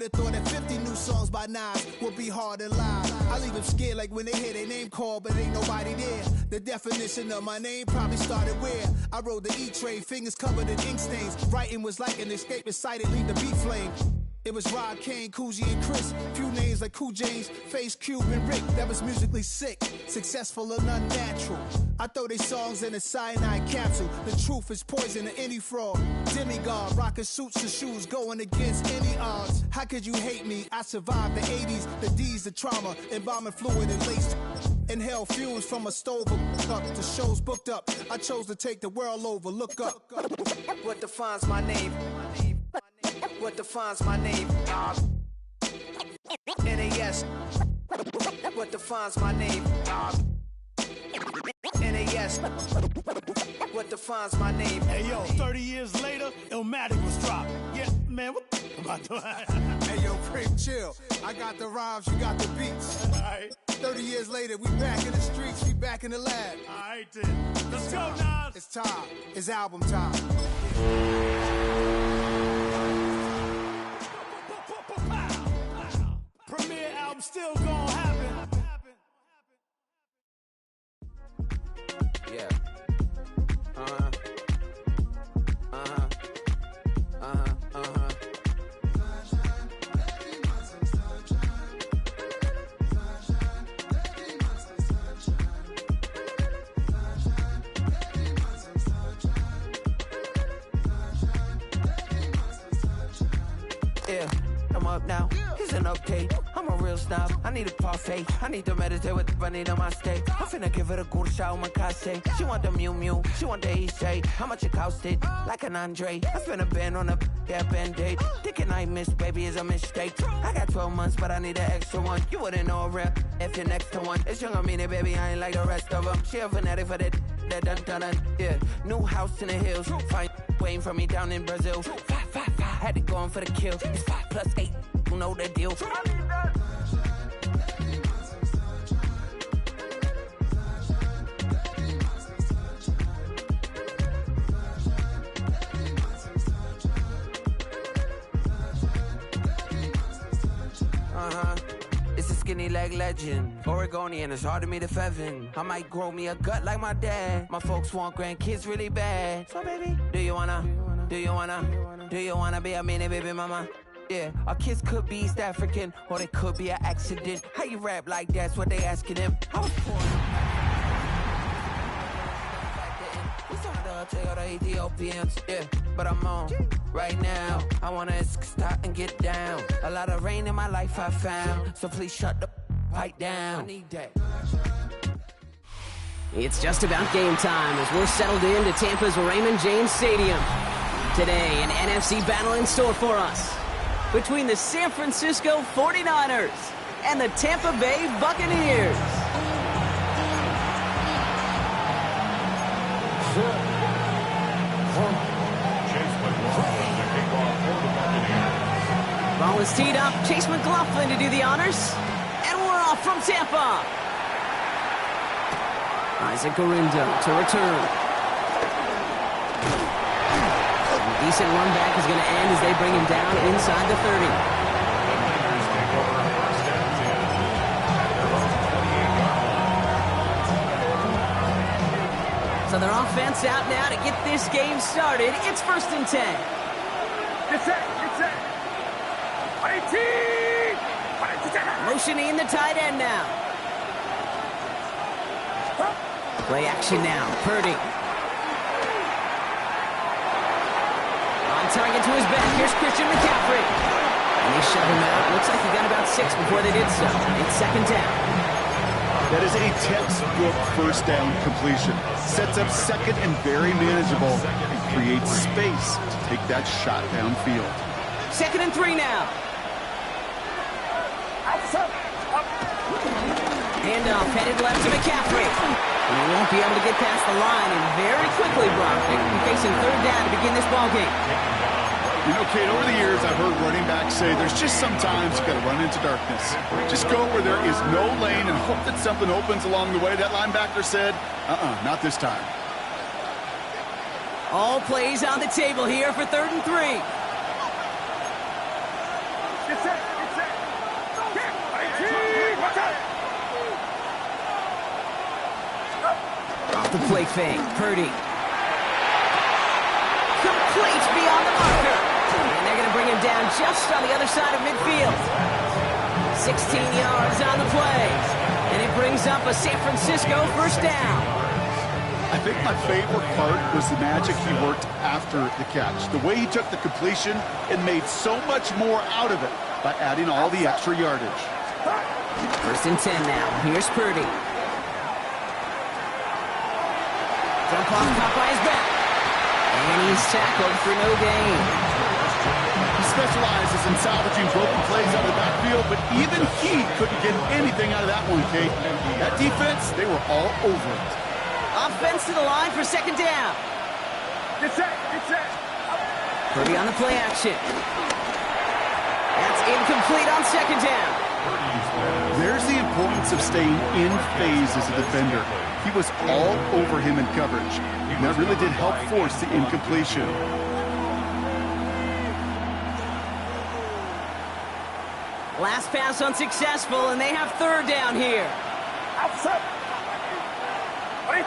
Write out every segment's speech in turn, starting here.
They thought that 50 new songs by Nas would be hard to lie. I leave them scared like when they hear their name called, but ain't nobody there. The definition of my name probably started where I rode the E-train, fingers covered in ink stains. Writing was like an escape excited, leave the beat flame. It was Rod Kane, Coogee, and Chris. Few names like Cool James, Face, Cube, and Rick. That was musically sick, successful and unnatural. I throw they songs in a cyanide capsule. The truth is poison to any fraud. Demigod, rocking suits and shoes, going against any odds. How could you hate me? I survived the 80s, the D's, the trauma, embalming fluid and laced. Inhale fumes from a stove up to shows booked up. I chose to take the world over. Look up. What defines my name? What defines my name? NAS. What defines my name? NAS. What defines my name? Hey yo, 30 years later, Illmatic was dropped. Yeah, man, what the am I doing? Hey yo, Prim, chill. I got the rhymes, you got the beats. Alright. 30 years later, we back in the streets, we back in the lab. Alright then. Let's go, Nas. It's time. It's album time. Premiere album still gonna happen. Yeah. Yeah, I'm up now. Here's an update. I'm a real snob. I need a parfait. I need to meditate with the bunny on my steak. I'm finna give it a good shot with my casse. She want the Mew Mew. She want the East. How much it costed? Like an Andre. I spent a band on a that band-aid. Thinking I missed, baby, is a mistake. I got 12 months, but I need an extra one. You wouldn't know a rep if you're next to one. It's young, I mean it, baby, I ain't like the rest of them. She a fanatic for that dun. Yeah, new house in the hills. Fine, waiting for me down in Brazil. 5, had to go on for the kill. It's 5 plus 8, you know the deal. It's a skinny leg legend. Oregonian, it's hard to meet a Fevin. I might grow me a gut like my dad. My folks want grandkids really bad. So baby, do you wanna be a mini baby mama? Yeah, our kids could be East African, or they could be an accident. How you rap like that's what they asking him. I was born. We started to take all the Ethiopians, yeah, but I'm on right now. I wanna stop and get down. A lot of rain in my life I found, so please shut the pipe down. I need that. It's just about game time as we're settled into Tampa's Raymond James Stadium. Today, an NFC battle in store for us between the San Francisco 49ers and the Tampa Bay Buccaneers. Ball is teed up. Chase McLaughlin to do the honors. And we're off from Tampa. Isaac Gorindo to return. A decent run back is going to end as they bring him down inside the 30. So their offense out now to get this game started. It's 1st and 10. It's set. Motioning the tight end now. Play action now. Purdy. On target to his back. Here's Christian McCaffrey. And they shove him out. Looks like he got about 6 before they did so. It's 2nd down. That is a textbook first down completion. Sets up second and very manageable and creates space to take that shot downfield. 2nd and 3 now. Handoff headed left to McCaffrey. And he won't be able to get past the line, and very quickly, Brock, they will be facing 3rd down to begin this ballgame. You know, Kate, over the years, I've heard running backs say there's just sometimes you got to run into darkness. Just go where there is no lane and hope that something opens along the way. That linebacker said, not this time. All plays on the table here for 3rd and 3. It's set. off the play fake. Purdy. Complete beyond the marker. And they're going to bring him down just on the other side of midfield. 16 yards on the play. And it brings up a San Francisco first down. I think my favorite part was the magic he worked after the catch. The way he took the completion and made so much more out of it by adding all the extra yardage. First and 10 now. Here's Purdy. Jump off, caught by his back. And he's tackled for no gain. He specializes in salvaging broken plays out of the backfield, but even he couldn't get anything out of that one, Kate. That defense, they were all over it. Offense to the line for second down. Get set, get set. Purdy on the play action. That's incomplete on second down. There's the importance of staying in phase as a defender. He was all over him in coverage, and that really did help force the incompletion. Last pass unsuccessful, and they have third down here. Outside.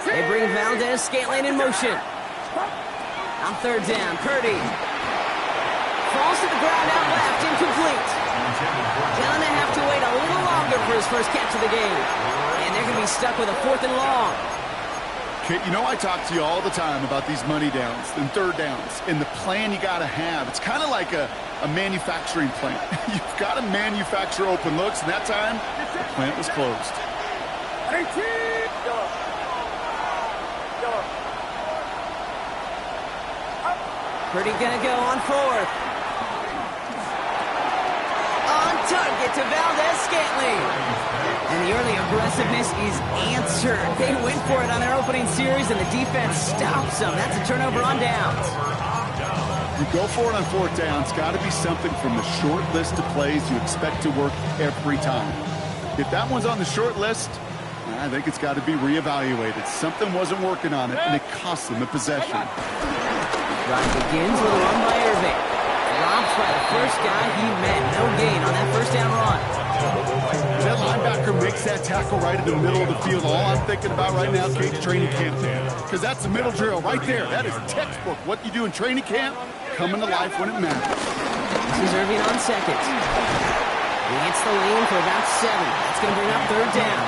They bring Valdez-Scantling in motion. On third down, Purdy. Falls to the ground out left, incomplete. Gonna have to wait a little longer for his first catch of the game. And they're going to be stuck with a fourth and long. Kate, you know I talk to you all the time about these money downs and third downs and the plan you got to have. It's kind of like a manufacturing plant. You've got to manufacture open looks, and that time, the plant was closed. Purdy going to go on fourth. On target to Valdez-Scantling. And the early aggressiveness is answered. They went for it on their opening series, and the defense stops them. That's a turnover on downs. You go for it on fourth down. It's got to be something from the short list of plays you expect to work every time. If that one's on the short list, I think it's got to be reevaluated. Something wasn't working on it, and it cost them the possession. Drive begins with a run by Irving. Drops by the first guy he met. No gain on that first down run. That linebacker makes that tackle right in the middle of the field. All I'm thinking about right now, Kate, training camp. Because that's the middle drill right there. That is textbook. What you do in training camp, coming to life when it matters. This is Irving on second. He hits the lane for about 7. That's going to bring up third down.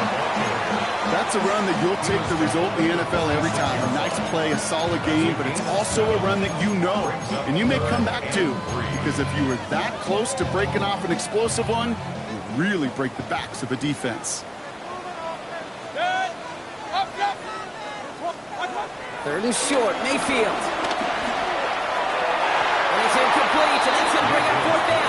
That's a run that you'll take the result in the NFL every time. A nice play, a solid game, but it's also a run that you know and you may come back to, because if you were that close to breaking off an explosive one, you really break the backs of a defense. Third and short, Mayfield. And it's incomplete, and that's going to bring up fourth down.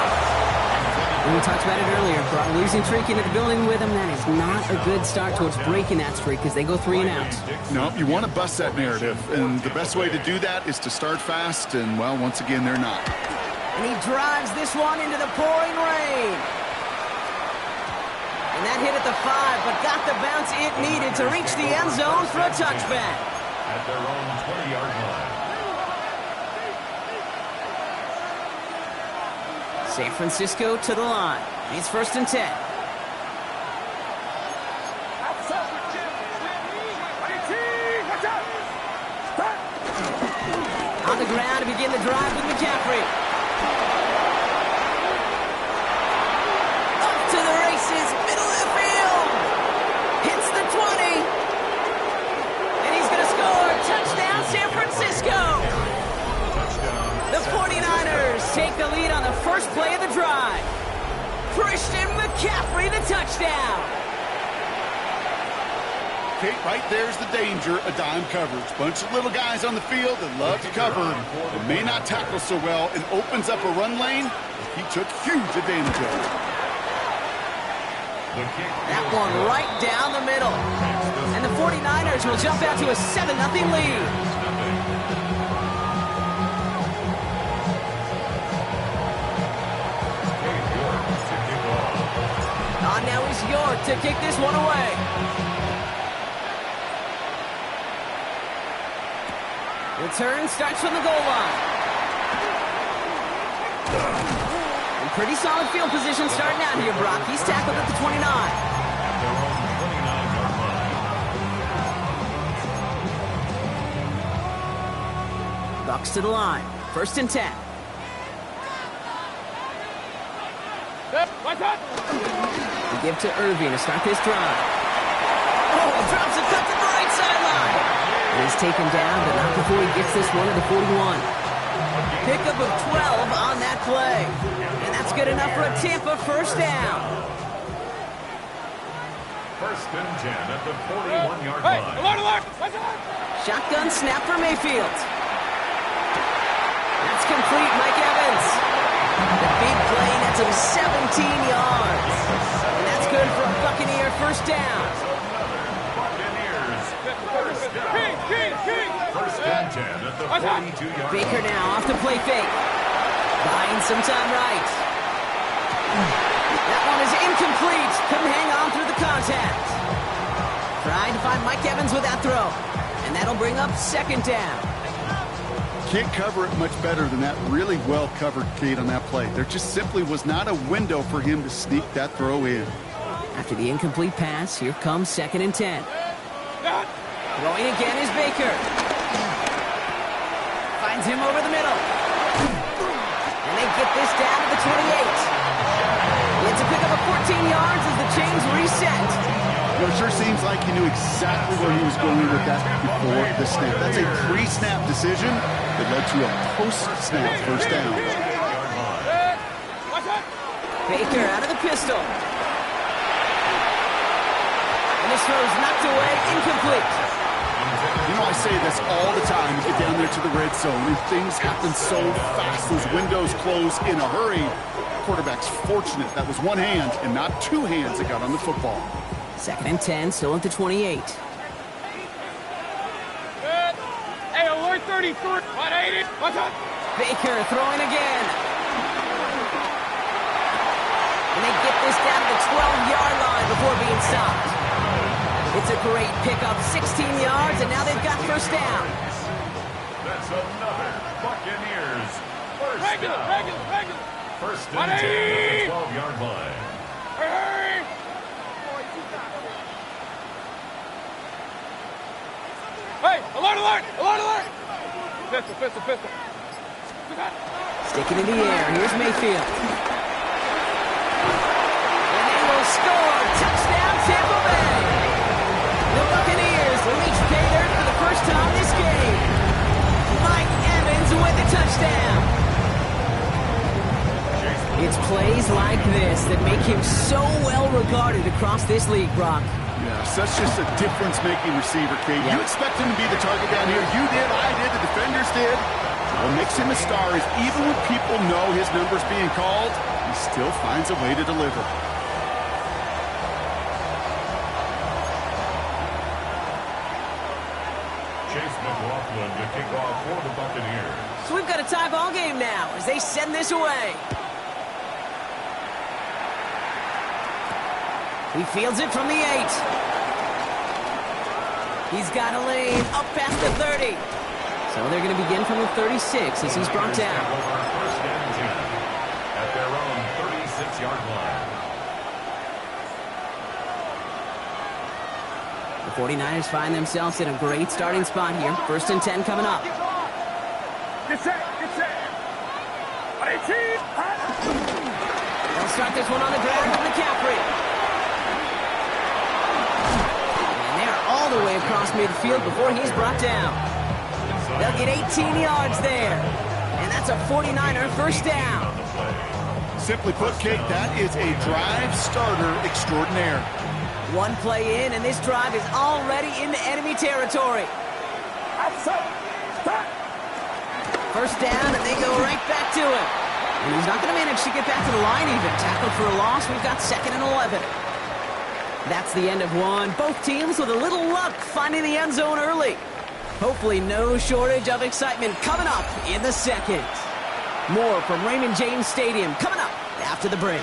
We talked about it earlier. Brought a losing streak into the building with them. That is not a good start towards breaking that streak because they go 3 and out. No, you want to bust that narrative. And the best way to do that is to start fast. And, well, once again, they're not. And he drives this one into the pouring rain. And that hit at the 5, but got the bounce it needed to reach the end zone for a touchback. At their own 20-yard line. San Francisco to the line. It's first and 10. On the ground to begin the drive with McCaffrey. Up to the races, middle of the field. Hits the 20. And he's going to score. Touchdown, San Francisco. The 49ers take the lead on the first play of the drive. Christian McCaffrey, the touchdown. Kate, right there's the danger of dime coverage. Bunch of little guys on the field that love to cover and may not tackle so well, and opens up a run lane. He took huge advantage of it. That one right down the middle. And the 49ers will jump out to a 7-0 lead. Now is York to kick this one away. Return starts from the goal line. And pretty solid field position starting out here, Brock. He's tackled at the 29. Bucks to the line. 1st and 10. We give to Irving to start this drive. Oh, drops a cut to the right sideline. And he's taken down, but not before he gets this one to the 41. Pickup of 12 on that play. And that's good enough for a Tampa 1st down. 1st and 10 at the 41-yard line. Alert! Shotgun snap for Mayfield. That's complete, Mike Evans. The big play nets him 17 yards. And that's good for a Buccaneer 1st down. Buccaneers. 1st and 10 at the 42-yard line. Baker now off the play fake. Buying some time right. That one is incomplete. Couldn't hang on through the contact. Trying to find Mike Evans with that throw. And that'll bring up 2nd down. Can't cover it much better than that. Really well covered, Kate, on that play. There just simply was not a window for him to sneak that throw in. After the incomplete pass, here comes 2nd and 10. Throwing again is Baker. Finds him over the middle. And they get this down to the 28. It's a pickup of 14 yards as the chains reset. It sure seems like he knew exactly where he was going with that before the snap. That's a pre-snap decision that led to a post-snap 1st down. Baker out of the pistol. And this throw's knocked away, incomplete. You know, I say this all the time. You get down there to the red zone, and things happen so fast. Those windows close in a hurry. Quarterback's fortunate that was one hand and not two hands that got on the football. 2nd and 10, still at the 28. Hey, alert 33. 180. What's up? Baker throwing again. And they get this down to the 12-yard line before being stopped. It's a great pickup, 16 yards, and now they've got 1st down. That's another Buccaneers 1st down. 1st and 10 at the 12-yard line. Hurry! Hey, alert! Pistol. Sticking in the air, here's Mayfield. And they will score. Touchdown, Tampa Bay. The Buccaneers reach pay dirt for the 1st time this game. Mike Evans with a touchdown. It's plays like this that make him so well regarded across this league, Brock. Yes, that's just a difference-making receiver, Kate. You expect him to be the target down here. You did, I did, the defenders did. What makes him a star is even when people know his number's being called, he still finds a way to deliver. Chase McLaughlin to kick off for the Buccaneers. So we've got a tie ball game now as they send this away. He fields it from the 8. He's got a lane up past the 30. So they're going to begin from the 36 as he's brought down. 1st and 10 at their own 36-yard line. The 49ers find themselves in a great starting spot here. 1st and 10 coming up. Get set. They'll start this one on the ground from McCaffrey. All the way across midfield before he's brought down. They'll get 18 yards there. And that's a 49er 1st down. Simply put, Kate, that is a drive starter extraordinaire. One play in, and this drive is already into enemy territory. 1st down, and they go right back to him. And he's not going to manage to get back to the line even. Tackled for a loss. We've got 2nd and 11. That's the end of one. Both teams with a little luck finding the end zone early. Hopefully no shortage of excitement coming up in the 2nd. More from Raymond James Stadium coming up after the break.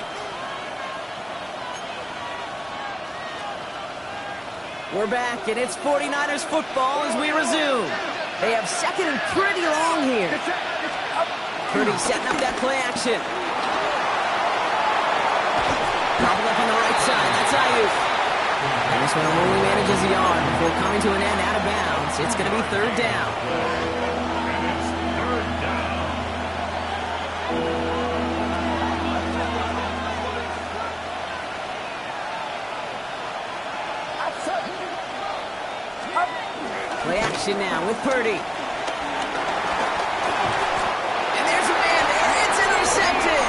We're back, and it's 49ers football as we resume. They have 2nd and pretty long here. Purdy setting up that play action. Gobble up on the right side. That's Ayuk. And this one only manages a yard before coming to an end out of bounds. It's going to be 3rd down. And it's 3rd formation now with Purdy. And there's a man there. It's intercepted.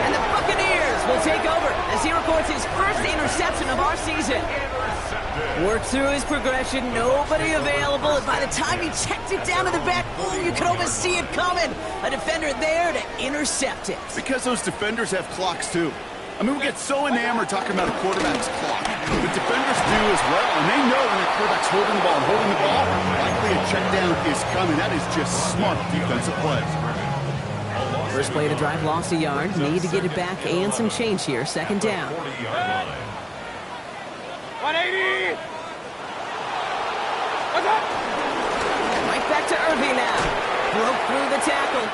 And the Buccaneers will take over as he records his first interception of our season. Worked through his progression, nobody available, and by the time he checked it down to the back, you could almost see it coming. A defender there to intercept it. Because those defenders have clocks, too. I mean, we get so enamored talking about a quarterback's clock. But defenders do as well, and they know when a quarterback's holding the ball likely a check down is coming. That is just smart defensive play. First play of the drive, lost a yard. Need to get it back and some change here. Second down. 180! What's up? Right back to Irving now. Broke through the tackle.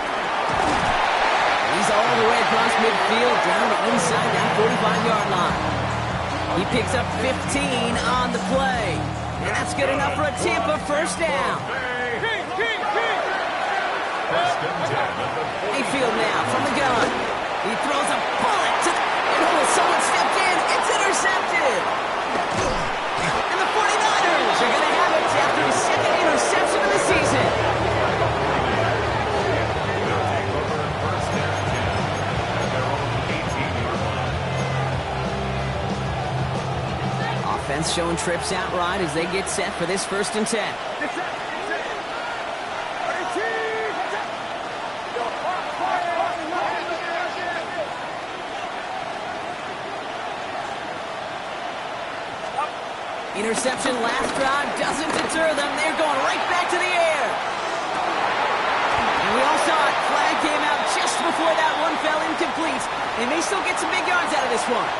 He's all the way across midfield, down the inside that 45-yard line. He picks up 15 on the play. And that's good enough for a Tampa first down. Mayfield now from the gun. He throws a bullet to the... And someone stepped in. It's intercepted. And the 49ers are going to have it after his second interception of the season. Offense showing trips out right as they get set for this 1st and 10. Interception last drive doesn't deter them. They're going right back to the air. And we all saw it. Flag came out just before that one fell incomplete. They may still get some big yards out of this one.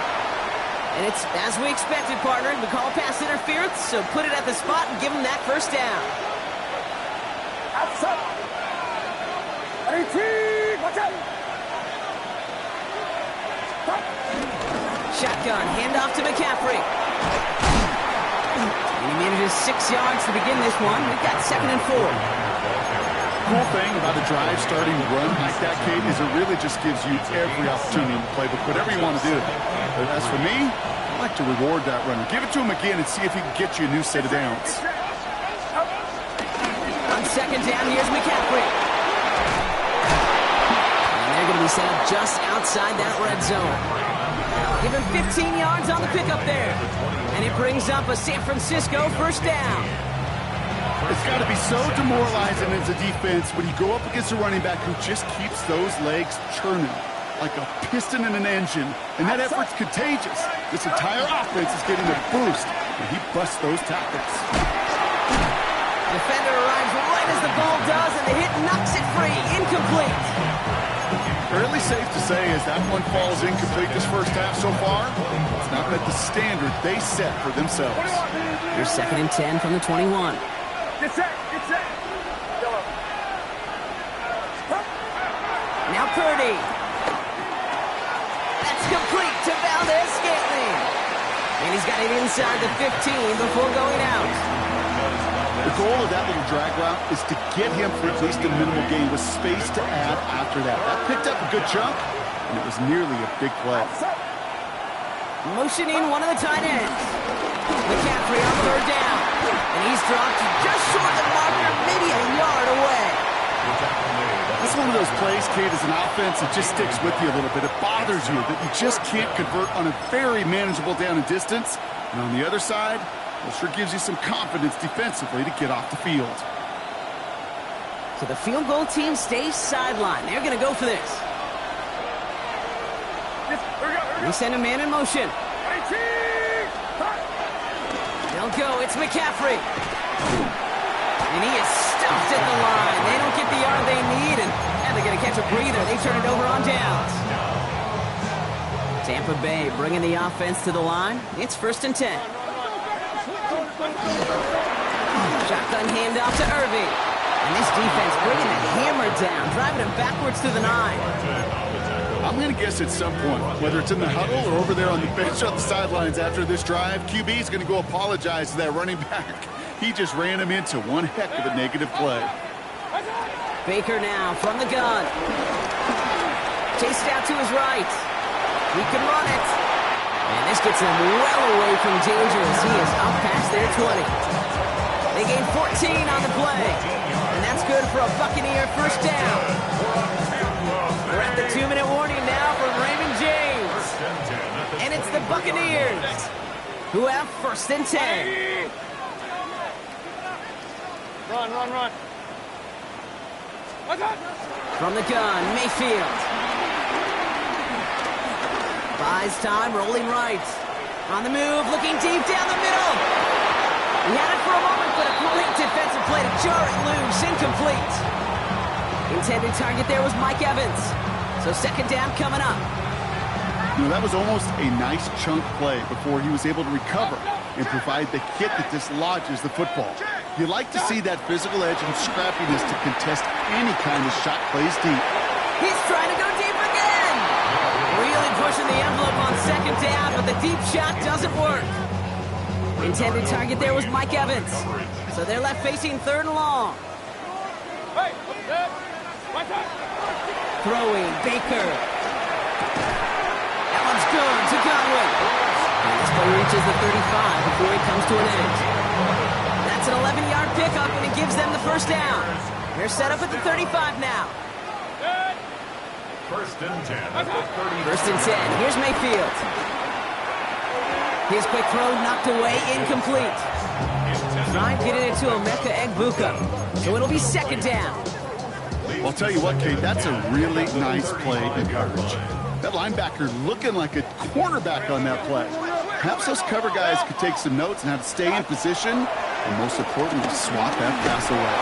And it's as we expected, partner. We call pass interference, so put it at the spot and give them that first down. Outside. 18! Watch out! Shotgun, handoff to McCaffrey. And he manages 6 yards to begin this one. We've got 2nd and 4. Cool thing about a drive starting run like that, Kate, is it really just gives you every opportunity in the playbook, whatever you want to do. But as for me, I like to reward that runner. Give it to him again and see if he can get you a new set of downs. On 2nd down, here's McCaffrey. And they're going to be set up just outside that red zone. Give him 15 yards on the pickup there. And it brings up a San Francisco first down. It's got to be so demoralizing as a defense when you go up against a running back who just keeps those legs churning like a piston in an engine. And that effort's contagious. This entire offense is getting a boost when he busts those tackles. Defender arrives right as the ball does, and the hit knocks it free. Incomplete. Fairly safe to say as that one falls incomplete this first half so far, it's not met the standard they set for themselves. Here's 2nd and 10 from the 21. Get set! Get set! Now Purdy. That's complete to Valdez-Scantling. And he's got it inside the 15 before going out. The goal of that little drag route is to get him for at least a minimal gain with space to add after that. That picked up a good chunk, and it was nearly a big play. Motioning one of the tight ends. McCaffrey on 3rd down. And he's dropped just short of the marker, maybe a yard away. That's one of those plays, Kate, as an offense, it just sticks with you a little bit. It bothers you that you just can't convert on a very manageable down and distance. And on the other side, it sure gives you some confidence defensively to get off the field. So the field goal team stays sidelined. They're going to go for this. They send a man in motion. They'll go. It's McCaffrey. And he is stuffed at the line. They don't get the yard they need, and they're going to catch a breather. They turn it over on downs. Tampa Bay bringing the offense to the line. It's 1st and 10. Shotgun handoff to Irving. And this defense bringing the hammer down, driving him backwards to the 9. I'm going to guess at some point, whether it's in the huddle or over there on the bench on the sidelines after this drive, QB is going to go apologize to that running back. He just ran him into one heck of a negative play. Baker now from the gun. Chased out to his right. He can run it. And this gets him well away from danger as he is up past their 20. They gain 14 on the play. And that's good for a Buccaneer first down. We're at the 2-minute warning now from Raymond James. And it's the Buccaneers who have first and 10. Run, run, run. From the gun, Mayfield. Buys time, rolling right. On the move, looking deep down the middle. He had it for a moment, but a great defensive play to jar it loose. Incomplete. Intended target there was Mike Evans. So second down coming up. You know, that was almost a nice chunk play before he was able to recover and provide the hit that dislodges the football. You like to see that physical edge and scrappiness to contest any kind of shot plays deep. He's trying to go deep again. Really pushing the envelope on second down, but the deep shot doesn't work. Intended target there was Mike Evans. So they're left facing third and long. Throwing, Baker. That one's good to Godwin. And this play reaches the 35 before he comes to an end. That's an 11-yard pickup, and it gives them the first down. They're set up at the 35 now. First and 10 at the 30. First and 10. Here's Mayfield. His quick throw knocked away, incomplete. Trying to get it into Emeka Egbuka. So it'll be second down. I'll tell you what, Kate, that's a really nice play in coverage. That linebacker looking like a cornerback on that play. Perhaps those cover guys could take some notes on how to stay in position and, most importantly, swat that pass away.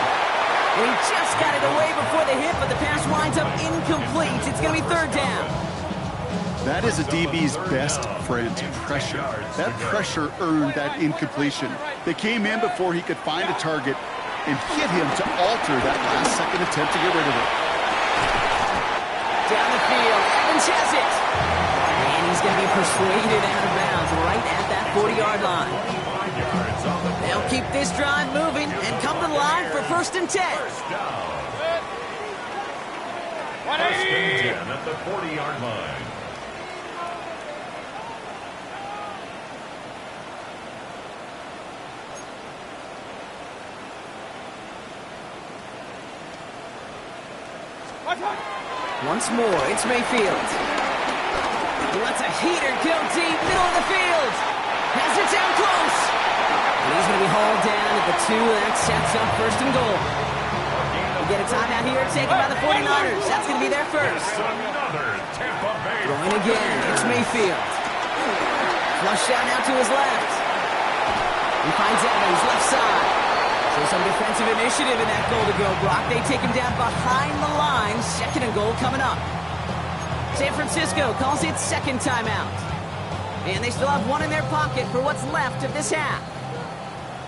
He just got it away before the hit, but the pass winds up incomplete. It's going to be third down. That is a DB's best friend, pressure. That pressure earned that incompletion. They came in before he could find a target and hit him to alter that last-second attempt to get rid of it. Down the field, Evans has it. And he's going to be persuaded out of bounds right at that 40-yard line. They'll keep this drive moving and come to the line for first and 10. First and 10 at the 40-yard line. Once more, it's Mayfield. He lets a heater go deep, middle of the field. Has it down close. And he's going to be hauled down at the 2. That sets up first and goal. We get a timeout here taken by the 49ers. That's going to be their first. Throwing again, it's Mayfield. Flush out now to his left. He finds Evans, left side. So some defensive initiative in that goal-to-go block. They take him down behind the line. Second and goal coming up. San Francisco calls it second timeout. And they still have one in their pocket for what's left of this half.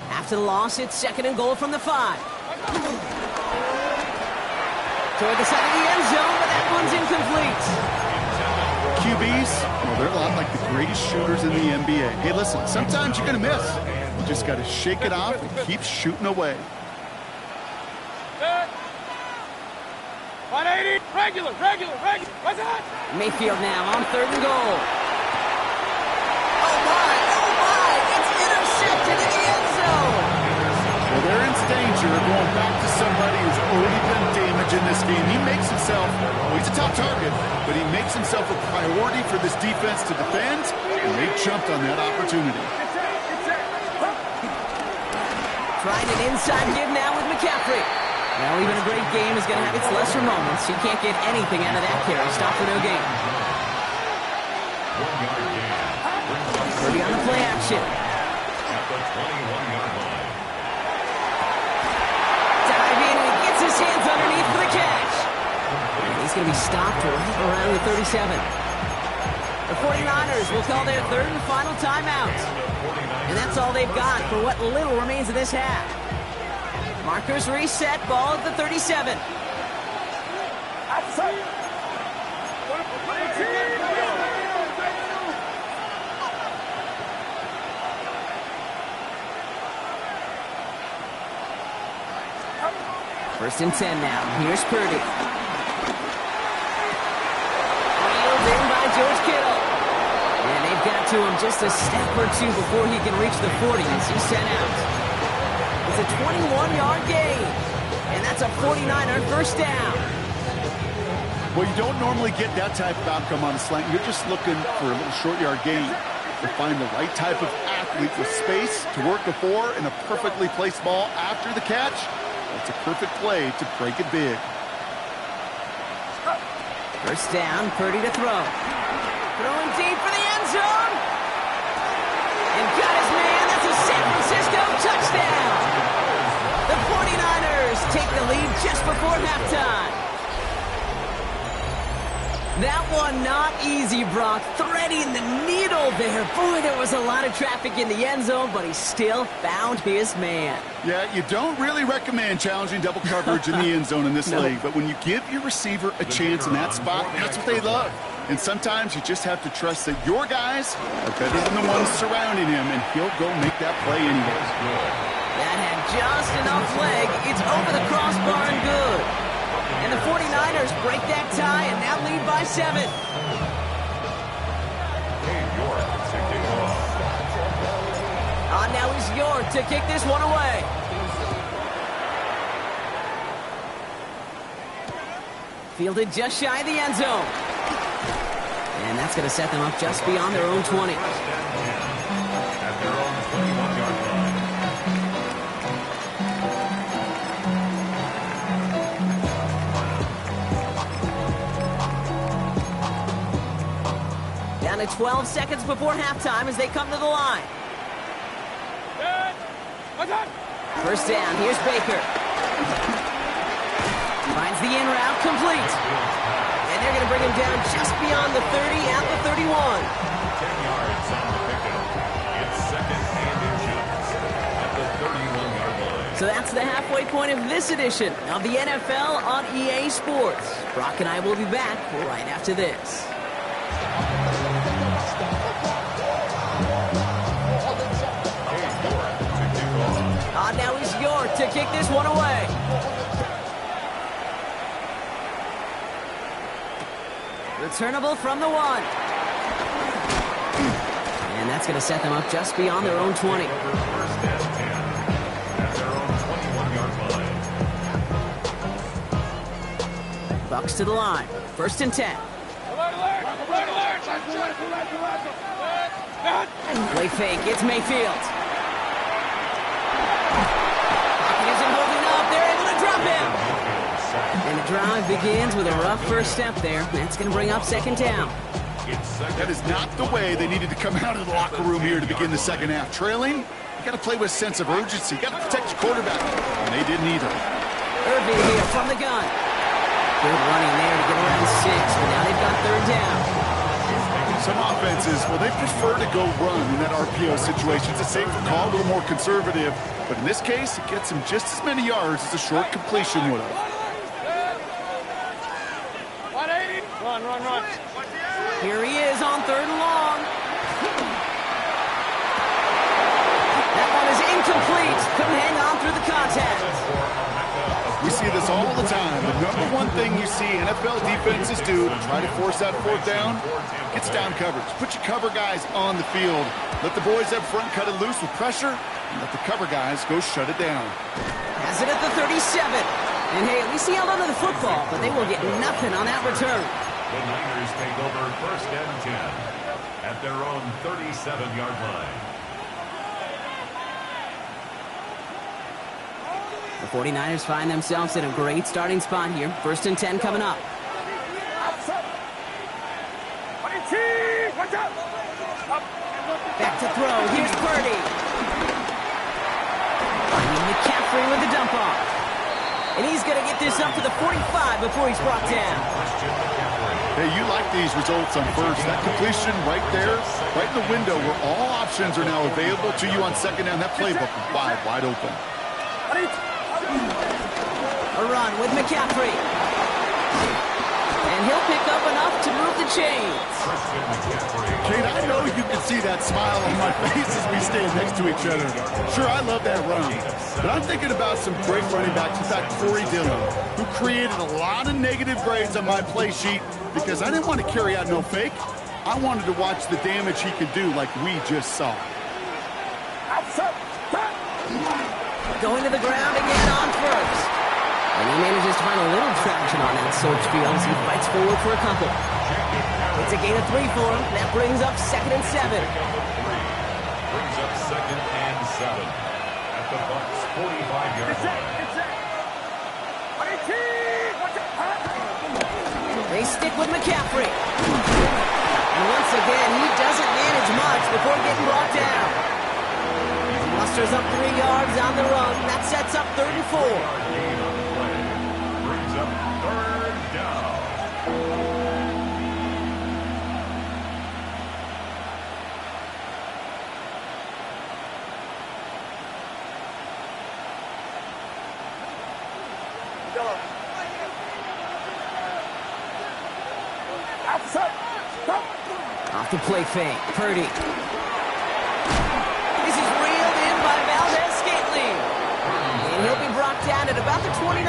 After the loss, it's second and goal from the 5. Toward the side of the end zone, but that one's incomplete. QBs, well, they're a lot like the greatest shooters in the NBA. Hey, listen, sometimes you're going to miss. You just got to shake it off and keep shooting away. 180, regular. What's that? Mayfield now on third and goal. Oh my, it's intercepted in the end zone. Well, they're in danger of going back to somebody who's already been damaged in this game. He makes himself, well, he's a top target, but he makes himself a priority for this defense to defend, and they jumped on that opportunity. Trying an inside give now with McCaffrey. Well, even a great game is going to have its lesser moments. You can't get anything out of that carry. Stop for no gain. 30 on the play action. At the 21-yard line. Diving, and he gets his hands underneath for the catch. And he's going to be stopped right around the 37. The 49ers will call their third and final timeout. And that's all they've got for what little remains of this half. Markers reset, ball at the 37. First and 10 now. Here's Purdy. Reeled in by George Kittle. And they've got to him just a step or two before he can reach the 40 as he's sent out. It's a 21-yard gain. And that's a 49er first down. Well, you don't normally get that type of outcome on a slant. You're just looking for a little short yard gain. To find the right type of athlete with space to work before and a perfectly placed ball after the catch. That's a perfect play to break it big. First down, Purdy to throw. Throwing deep for the end zone. And got his man. That's a San Francisco touchdown. The 49ers take the lead just before halftime. That one not easy, Brock. Threading the needle there. Boy, there was a lot of traffic in the end zone, but he still found his man. Yeah, you don't really recommend challenging double coverage in the end zone in this league, but when you give your receiver a chance in that spot, that's what they love. And sometimes you just have to trust that your guys are better than the ones surrounding him, and he'll go make that play anyway. That had just enough leg. It's over the crossbar and good. And the 49ers break that tie and now lead by 7. On now is York to kick this one away. Fielded just shy of the end zone. And that's going to set them up just beyond their own 20. At their own 21-yard line. Down to 12 seconds before halftime as they come to the line. First down, here's Baker. Finds the in route, complete. And they're going to bring him down just beyond the 30 at the 31. 10 yards on the pickup. It's second and inches at the 31-yard line. So that's the halfway point of this edition of the NFL on EA Sports. Brock and I will be back right after this. Now is York to kick this one away. Returnable from the 1. And that's going to set them up just beyond their own 20. First and 10 at their own 21-yard line. Bucks to the line. First and 10. Play fake. It's Mayfield. And the drive begins with a rough first step there. That's going to bring up second down. That is not the way they needed to come out of the locker room here to begin the second half. Trailing, you got to play with a sense of urgency. You got to protect your quarterback. And they didn't either. Irving here from the gun. Good running there to get around 6, but now they've got third down. Some offenses, well, they prefer to go run in that RPO situation. It's a safer call, a little more conservative. But in this case, it gets him just as many yards as a short completion would have. Run. Here he is on third and long. That one is incomplete. Couldn't hang on through the contact. We see this all the time. The number one thing you see NFL defenses do to try to force that fourth down, gets down coverage. Put your cover guys on the field. Let the boys up front cut it loose with pressure, and let the cover guys go shut it down. Has it at the 37. And hey, at least he held onto the football, but they will get nothing on that return. The Niners take over first and 10 at their own 37-yard line. The 49ers find themselves in a great starting spot here. First and 10 coming up. Back to throw. Here's Purdy. Finding McCaffrey with the dump off. And he's going to get this up to the 45 before he's brought down. Hey, you like these results on first. That completion right there, right in the window where all options are now available to you on second down. That playbook is wide open. A run with McCaffrey. And he'll pick up enough to move the chains. Kate, I know you can see that smile on my face as we stand next to each other. Sure, I love that run. But I'm thinking about some great running backs. In fact, Corey Dillon, who created a lot of negative grades on my play sheet because I didn't want to carry out no fake. I wanted to watch the damage he could do like we just saw. going to the ground again on first. And he manages to find a little traction on that search field as he fights forward for a couple. It's a gain of 3 for him. That brings up 2nd and 7. Brings up 2nd and 7 at the Bucs 45-yard line. They stick with McCaffrey. And once again, he doesn't manage much before getting brought down. He musters up 3 yards on the run. That sets up 3rd and 4. Brings up 3rd down. Off the play fake, Purdy. This is reeled in by Valdez-Scantling. And he'll be brought down at about the 29.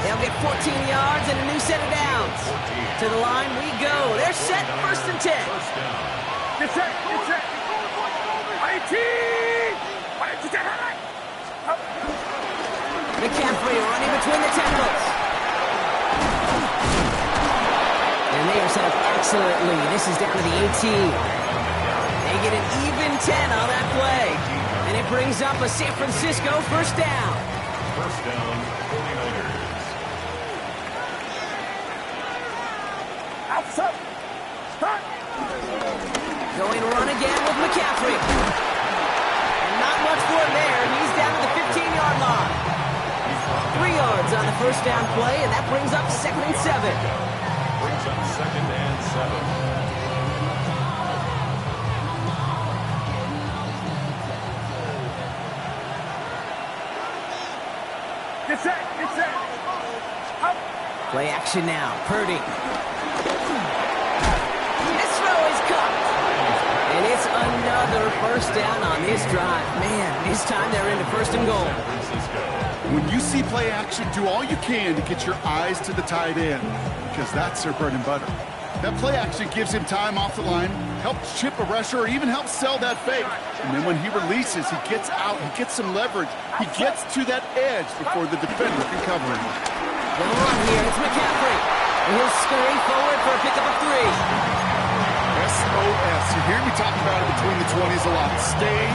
They'll get 14 yards and a new set of downs. To the line we go. They're set, 1st and 10. Get set. McCaffrey running between the tackles. And they are set up excellently. This is down to the 18. They get an even 10 on that play. And it brings up a San Francisco 1st down. 1st down, 49ers. Going to run again with McCaffrey. And not much for him there. He's down to the 15-yard line. 3 yards on the 1st down play, and that brings up 2nd and 7. Brings up 2nd and 7. Get set. Play action now. Purdy. This throw is caught. And it's another 1st down on this drive. Man, this time they're into 1st and goal. When you see play action, do all you can to get your eyes to the tight end, because that's their bread and butter. That play action gives him time off the line, helps chip a rusher, or even helps sell that fake. And then when he releases, he gets out, he gets some leverage. He gets to that edge before the defender can cover him. The run here, it's McCaffrey. And he'll scurry forward for a pickup of 3. SOS. You hear me talk about it between the 20s a lot. Stay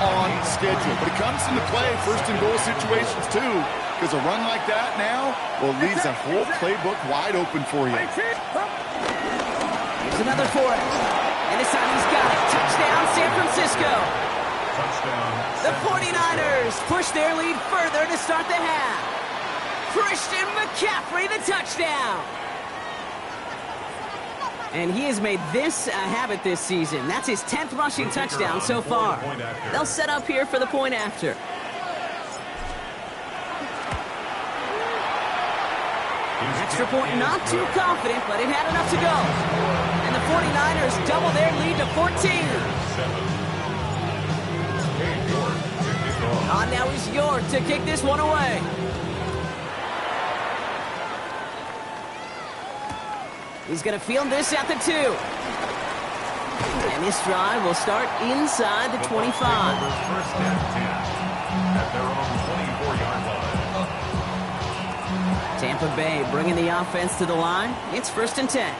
on schedule. But it comes into play 1st and goal situations too, because a run like that now, well, leaves that whole playbook wide open for you. Here's another for it. And this time he's got it. Touchdown, San Francisco. Touchdown. The 49ers push their lead further to start the half. Christian McCaffrey, the touchdown. And he has made this a habit this season. That's his 10th rushing touchdown so far. They'll set up here for the point after. Extra point, not too confident, but it had enough to go. And the 49ers double their lead to 14. Now is York to kick this one away. He's going to field this at the 2. And this drive will start inside the 25. First and 10 at their own 24-yard line. Tampa Bay bringing the offense to the line. It's 1st and 10.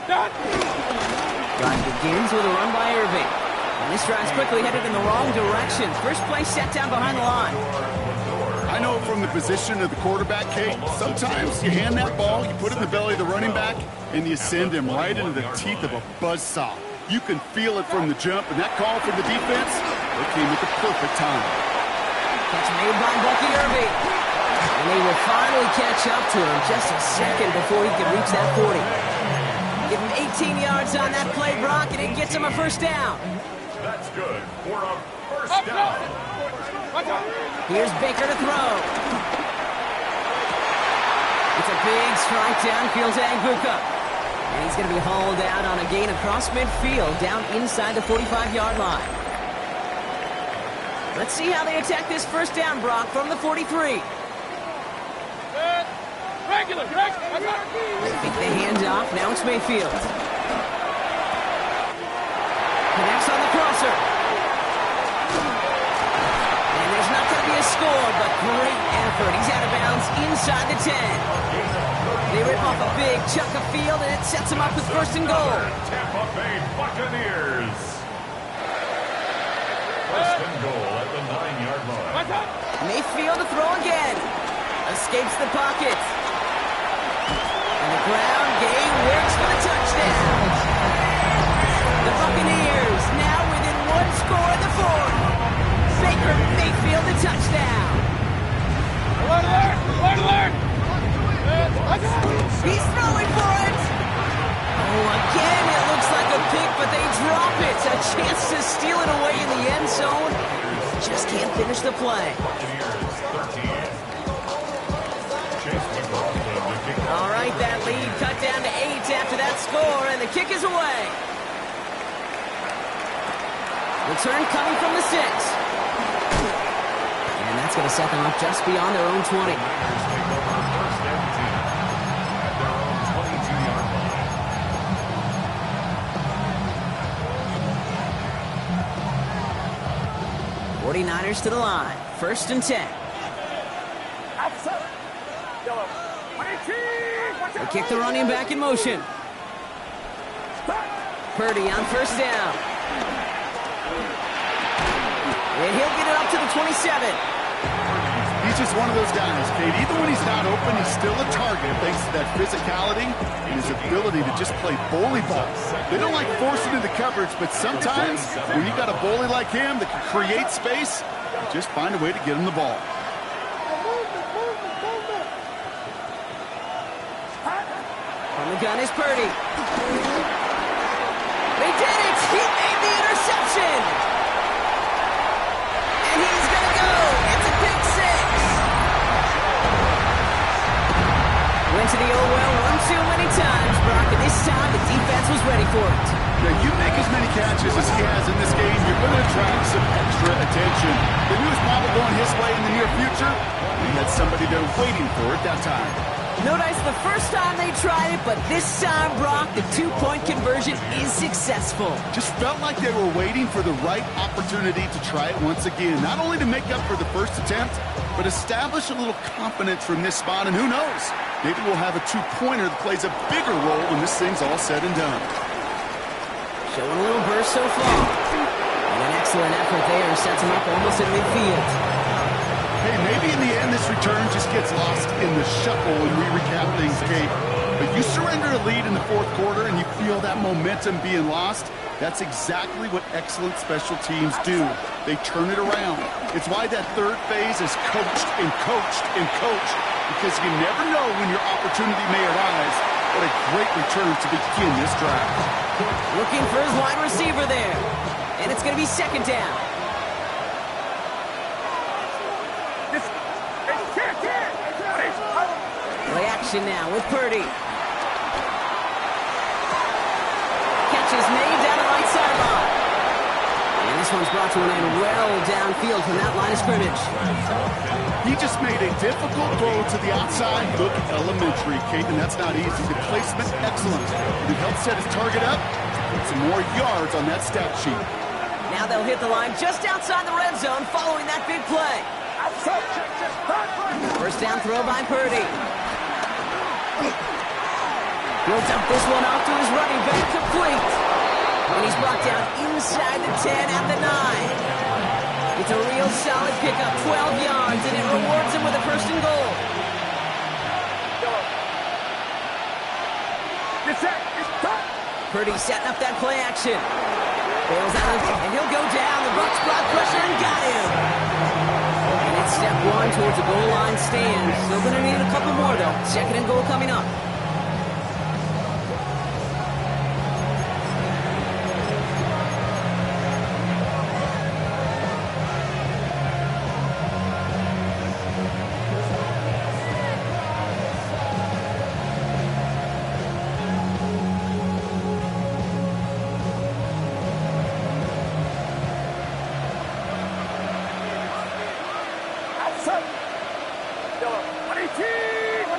Drive begins with a run by Irving. And this drive's quickly headed in the wrong direction. First play set down behind the line. I know from the position of the quarterback, Kate, sometimes you hand that ball, you put it in the belly of the running back, and you send him right into the teeth of a buzzsaw. You can feel it from the jump, and that call from the defense, it came at the perfect time. Catch made by Bucky Irving. And they will finally catch up to him just a second before he can reach that 40. Give him 18 yards on that play, Brock, and it gets him a 1st down. That's good for a 1st down. Here's Baker to throw. It's a big strike downfield to Anguka. And he's going to be hauled out on a gain across midfield down inside the 45-yard line. Let's see how they attack this 1st down, Brock, from the 43. Regular. They pick the handoff. Now it's Mayfield. Connects on the crosser. Rutherford. He's out of bounds inside the 10. They rip off a big chunk of field, and it sets him up with first and goal. Tampa Bay Buccaneers. First and goal at the 9-yard line. Mayfield to throw again. Escapes the pocket. And the ground game works for the touchdown. The Buccaneers now within one score in the fourth. Baker Mayfield the touchdown. Alert! He's throwing for it. Oh, again, it looks like a pick, but they drop it. A chance to steal it away in the end zone. Just can't finish the play. All right, that lead cut down to 8 after that score, and the kick is away. Return coming from the 6. And that's going to set them up just beyond their own 20. First and 10 at their own 22-yard line. 49ers to the line. First and 10. They kick the running back in motion. Purdy on first down. And he'll get it up to the 27. He's just one of those guys, Kate. Even when he's not open, he's still a target thanks to that physicality and his ability to just play bully ball. They don't like forcing into coverage, but sometimes when you got a bully like him that can create space, you just find a way to get him the ball. On the gun is Purdy. They did it! He made the interception! And he's going to go! It's a big 6! Went to the old well one too many times, Brock, and this time the defense was ready for it. Yeah, you make as many catches as he has in this game, you're going to attract some extra attention. They knew it was probably going his way in the near future. He had somebody there waiting for it that time. No dice the first time they tried it, but this time, Brock, the two-point conversion is successful. Just felt like they were waiting for the right opportunity to try it once again. Not only to make up for the first attempt, but establish a little confidence from this spot. And who knows, maybe we'll have a two-pointer that plays a bigger role when this thing's all said and done. Showing a little burst so far. And an excellent effort there sets him up almost at midfield. Hey, maybe in the end this return just gets lost in the shuffle and we recap things, Kate. But you surrender a lead in the fourth quarter and you feel that momentum being lost. That's exactly what excellent special teams do. They turn it around. It's why that third phase is coached and coached and coached, because you never know when your opportunity may arise. What a great return to begin this drive. Looking for his wide receiver there. And it's going to be second down. Play action now with Purdy. Catch is made down the right sideline. And this one's brought to an end well downfield from that line of scrimmage. He just made a difficult throw to the outside. Look elementary, Kate, and that's not easy. The placement, excellent. He helped set his target up. Put some more yards on that stat sheet. Now they'll hit the line just outside the red zone following that big play. First down throw by Purdy. He'll dump this one off to his running back, complete. And he's brought down inside the 10 at the 9. It's a real solid pickup, 12 yards, and it rewards him with a first and goal. Purdy setting up that play action. Bails out, and he'll go down. The Bucs brought pressure and got him. And it's step one towards a goal line stand. Still going to need a couple more, though. Second and goal coming up.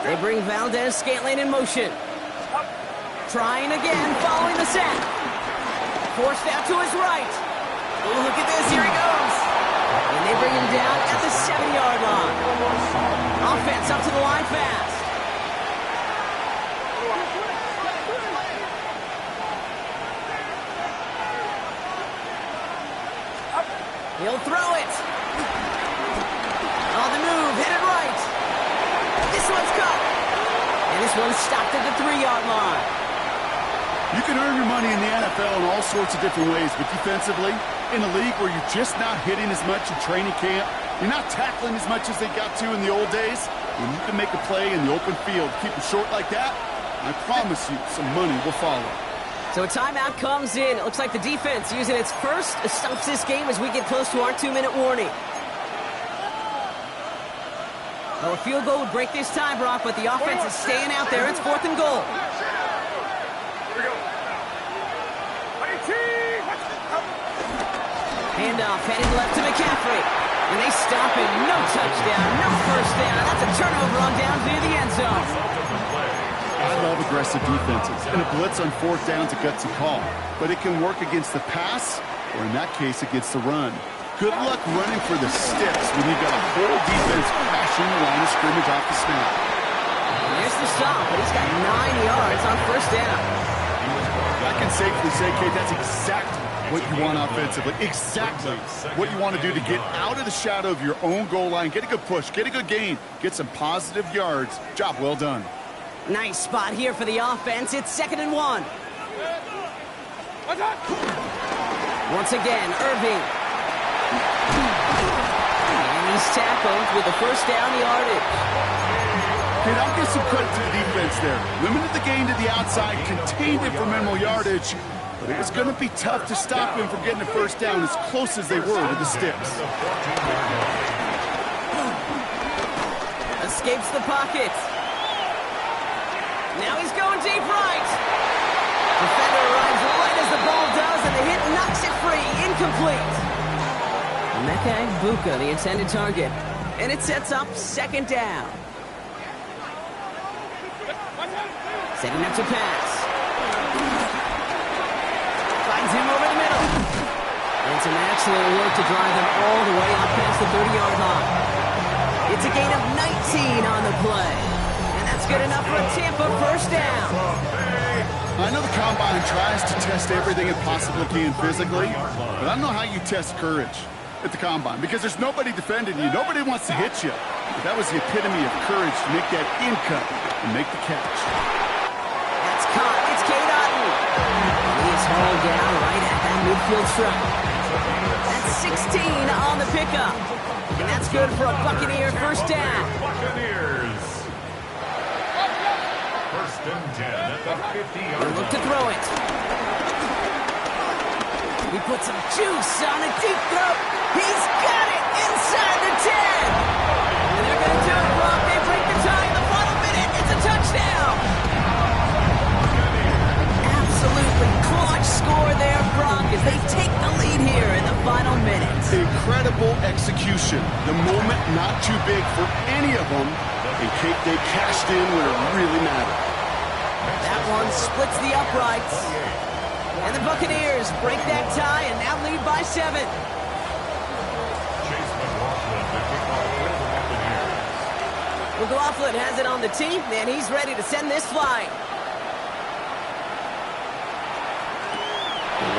They bring Valdez-Scantling in motion. Trying again, following the sack. Forced out to his right. Oh, look at this, here he goes. And they they bring him down at the 7-yard line. Offense up to the line fast. He'll throw it. On the move, hit it right. This one's caught. And this one's stopped at the 3-yard line. You can earn your money in the NFL in all sorts of different ways, but defensively, in a league where you're just not hitting as much in training camp, you're not tackling as much as they got to in the old days, when you can make a play in the open field, keep it short like that, I promise you some money will follow. So a timeout comes in. It looks like the defense using its first stops this game as we get close to our 2-minute warning. Well, a field goal would break this tie, Brock, but the offense is staying out there. It's 4th and goal. Handoff headed left to McCaffrey. And they stop him. No touchdown, no first down. That's a turnover on down near the end zone. I love aggressive defenses, and a blitz on 4th down is a gutsy call. But it can work against the pass, or in that case, against the run. Good luck running for the sticks when you've got a whole defense crashing the line of scrimmage off the snap. There's the stop, but he's got 9 yards on first down. I can safely say, Kate, that's exactly what you want offensively. Exactly what you want to do to get out of the shadow of your own goal line, get a good push, get a good gain, get some positive yards. Job well done. Nice spot here for the offense. It's 2nd and 1. Once again, Irving. And he's tackled with the first down yardage. Kate, I'll give some credit to the defense there. Limited the gain to the outside, contained it for minimal yardage, but it was going to be tough to stop him from getting a first down as close as they were to the sticks. Escapes the pocket. Now he's going deep right. Defender arrives right as the ball does, and the hit knocks it free. Incomplete. Emeka Egbuka, the intended target. And it sets up 2nd down. Setting up to pass. Finds him over the middle. And some excellent work to drive them all the way up past the 30-yard line. It's a gain of 19 on the play. And that's good enough for a Tampa first down. I know the Combine tries to test everything it possibly can physically, but I don't know how you test courage at the Combine, because there's nobody defending you. Nobody wants to hit you. But that was the epitome of courage to make that in cut and make the catch. That's caught. It's Cade Otton. He's hauled down right at that midfield stripe. That's 16 on the pickup. And that's good for a Buccaneer first down. Buccaneers. 1st and 10 at the 50-yard line. Look to throw it. He put some juice on a deep throw. He's got it inside the 10. And they're going to do it, Brock. They break the tie in the final minute. It's a touchdown. Absolutely clutch score there, Brock, as they take the lead here in the final minutes. Incredible execution. The moment not too big for any of them. And Kate, they cashed in when it really mattered. That one splits the uprights. And the Buccaneers break that tie and now lead by 7. McLaughlin has it on the tee, and he's ready to send this flying.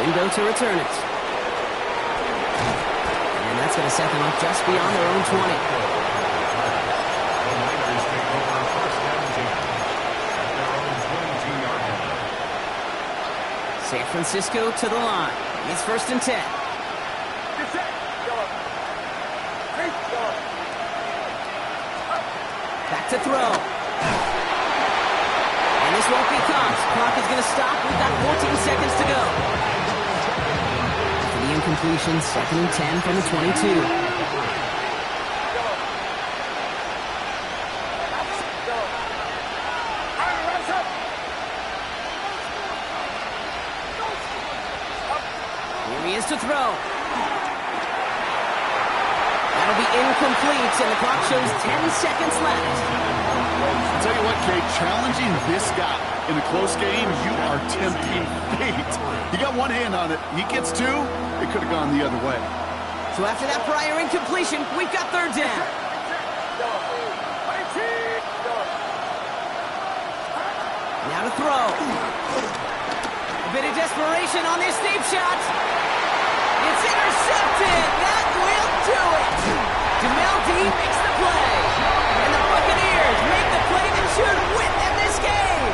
Window to return it. And that's going to set them up just beyond their own 20. San Francisco to the line. It's 1st and 10. Back to throw. And this won't be caught. Clock is going to stop. We've got 14 seconds to go. For the incompletion, 2nd and 10 from the 22. To throw. That'll be incomplete, and the clock shows 10 seconds left. I'll tell you what, Kate, challenging this guy in a close game, you are tempting fate. He got one hand on it. He gets two, it could have gone the other way. So after that prior incompletion, we've got third down. Now to throw. A bit of desperation on this deep shot. It's intercepted. That will do it. Jamel Dean makes the play. And the Buccaneers make the play that should win them this game.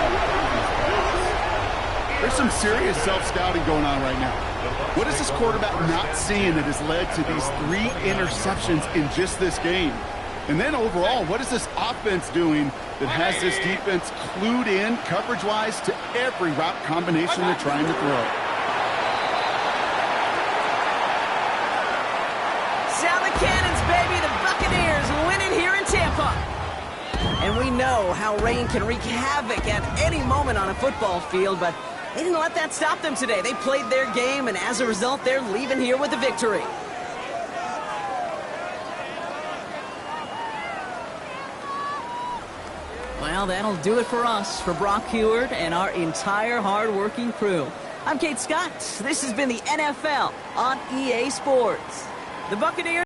There's some serious self-scouting going on right now. What is this quarterback not seeing that has led to these 3 interceptions in just this game? And then overall, what is this offense doing that has this defense clued in coverage-wise to every route combination they're trying to throw? Sound the cannons, baby. The Buccaneers winning here in Tampa. And we know how rain can wreak havoc at any moment on a football field, but they didn't let that stop them today. They played their game, and as a result, they're leaving here with a victory. Well, that'll do it for us, for Brock Heward and our entire hard-working crew. I'm Kate Scott. This has been the NFL on EA Sports. The Buccaneers